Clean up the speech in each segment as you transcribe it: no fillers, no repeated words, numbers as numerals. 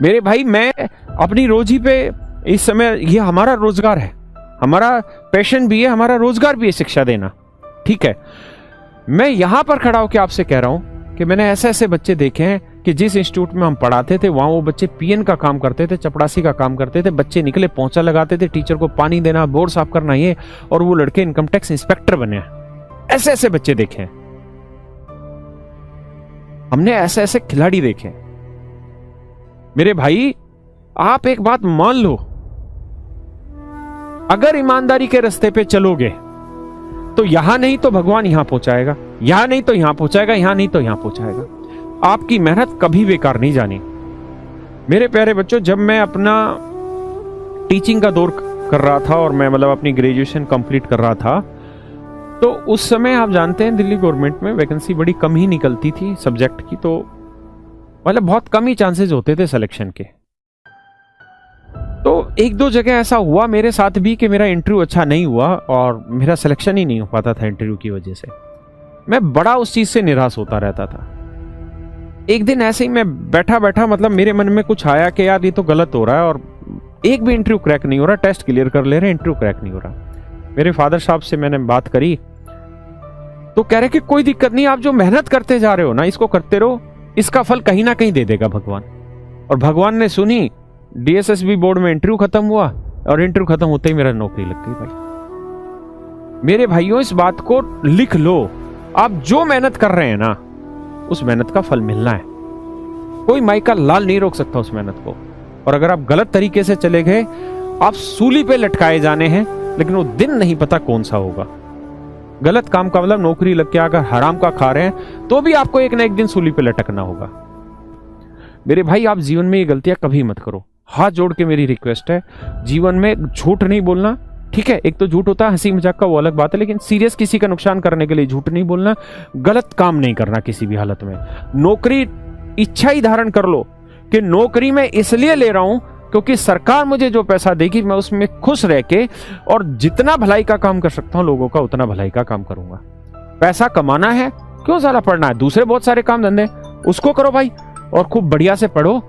मेरे भाई मैं अपनी रोजी पे इस समय, ये हमारा रोजगार है, हमारा पैशन भी है, हमारा रोजगार भी है शिक्षा देना, ठीक है। मैं यहां पर खड़ा होकर आपसे कह रहा हूं कि मैंने ऐसे ऐसे बच्चे देखे हैं कि जिस इंस्टीट्यूट में हम पढ़ाते थे वहां वो बच्चे पीएन का काम करते थे, चपड़ासी का काम करते थे, बच्चे निकले पोंछा लगाते थे, टीचर को पानी देना, बोर्ड साफ करना, ये, और वो लड़के इनकम टैक्स इंस्पेक्टर बने हैं। ऐसे ऐसे बच्चे देखे हैं हमने, ऐसे ऐसे खिलाड़ी देखे हैं। मेरे भाई आप एक बात मान लो, अगर ईमानदारी के रास्ते पे चलोगे तो यहां नहीं तो भगवान यहां पहुंचाएगा, यहां नहीं तो यहां पहुंचाएगा, यहां नहीं तो यहां पहुंचाएगा। आपकी मेहनत कभी बेकार नहीं जानी। मेरे प्यारे बच्चों, जब मैं अपना टीचिंग का दौर कर रहा था और मैं मतलब अपनी ग्रेजुएशन कंप्लीट कर रहा था, तो उस समय आप जानते हैं दिल्ली गवर्नमेंट में वैकेंसी बड़ी कम ही निकलती थी सब्जेक्ट की, तो मतलब बहुत कम ही चांसेस होते थे सिलेक्शन के। तो एक दो जगह ऐसा हुआ मेरे साथ भी कि मेरा इंटरव्यू अच्छा नहीं हुआ और मेरा सिलेक्शन ही नहीं हो पाता था इंटरव्यू की वजह से। मैं बड़ा उस चीज से निराश होता रहता था। एक दिन ऐसे ही मैं बैठा बैठा मतलब मेरे मन में कुछ आया कि यार ये तो गलत हो रहा है और एक भी इंटरव्यू क्रैक नहीं हो रहा, टेस्ट क्लियर कर ले रहे हैं, इंटरव्यू क्रैक नहीं हो रहा। मेरे फादर साहब से मैंने बात करी तो कह रहे कि कोई दिक्कत नहीं, आप जो मेहनत करते जा रहे हो ना इसको करते रहो, इसका फल कहीं ना कहीं दे देगा भगवान। और भगवान ने सुनी, डीएसएसबी बोर्ड में इंटरव्यू खत्म हुआ और इंटरव्यू खत्म होते ही मेरा नौकरी लग गई भाई। मेरे भाइयों इस बात को लिख लो, आप जो मेहनत कर रहे हैं ना उस मेहनत का फल मिलना है। कोई माई का लाल नहीं रोक सकता उस मेहनत को। और अगर आप गलत तरीके से चले गए, आप सूली पे लटकाए जाने हैं, लेकिन वो दिन नहीं पता कौन सा होगा। गलत काम का मतलब नौकरी लग के अगर हराम का खा रहे हैं तो भी आपको एक ना एक दिन सूली पे लटकना होगा। मेरे भाई आप जीवन में ये गलतियां कभी मत करो। हाथ जोड़ के मेरी रिक्वेस्ट है, जीवन में झूठ नहीं बोलना, ठीक है। एक तो झूठ होता है हंसी मजाक का, वो अलग बात है, लेकिन सीरियस किसी का नुकसान करने के लिए झूठ नहीं बोलना, गलत काम नहीं करना किसी भी हालत में। नौकरी इच्छा ही धारण कर लो कि नौकरी मैं इसलिए ले रहा हूं क्योंकि सरकार मुझे जो पैसा देगी मैं उसमें खुश रह के और जितना भलाई का काम कर सकता हूं लोगों का उतना भलाई का काम करूंगा। पैसा कमाना है, क्यों साला पढ़ना है, दूसरे बहुत सारे काम धंधे उसको करो भाई, और खूब बढ़िया से पढ़ो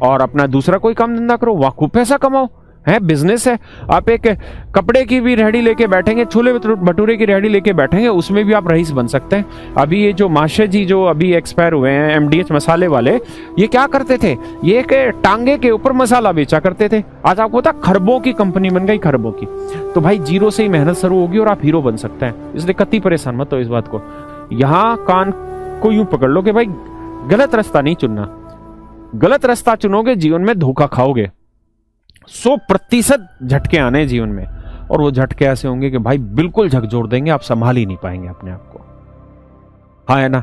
और अपना दूसरा कोई काम धंधा करो, वहां खूब पैसा कमाओ, है बिजनेस है। आप एक कपड़े की भी रेहड़ी लेके बैठेंगे, छोले भटूरे की रेहड़ी लेके बैठेंगे, उसमें भी आप रईस बन सकते हैं। अभी ये जो माशे जी जो अभी एक्सपायर हुए हैं, एमडीएच मसाले वाले, ये क्या करते थे, ये एक टांगे के ऊपर मसाला बेचा करते थे। आज आपको पता खरबों की कंपनी बन गई, खरबों की। तो भाई जीरो से ही मेहनत शुरू होगी और आप हीरो बन सकते हैं। इसलिए कतई परेशान मत हो इस बात को। यहां कान को यूं पकड़ लो कि भाई गलत रास्ता नहीं चुनना। गलत रास्ता चुनोगे जीवन में धोखा खाओगे। 100% झटके आने जीवन में, और वो झटके ऐसे होंगे कि भाई बिल्कुल झकझोर देंगे, आप संभाल ही नहीं पाएंगे अपने आप को। हाँ है ना।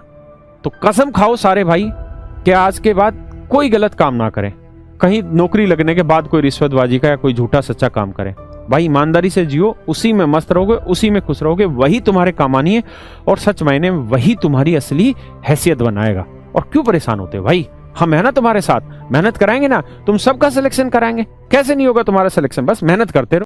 तो कसम खाओ सारे भाई कि आज के बाद कोई गलत काम ना करें, कहीं नौकरी लगने के बाद कोई रिश्वतबाजी का या कोई झूठा सच्चा काम करें। भाई ईमानदारी से जियो, उसी में मस्त रहोगे, उसी में खुश रहोगे, वही तुम्हारे काम आनी है और सच मायने में वही तुम्हारी असली हैसियत बनाएगा। और क्यों परेशान होते हो भाई, हम है ना तुम्हारे साथ, मेहनत कराएंगे ना, तुम सबका सिलेक्शन कराएंगे। कैसे नहीं होगा तुम्हारा सिलेक्शन, बस मेहनत करते रहो।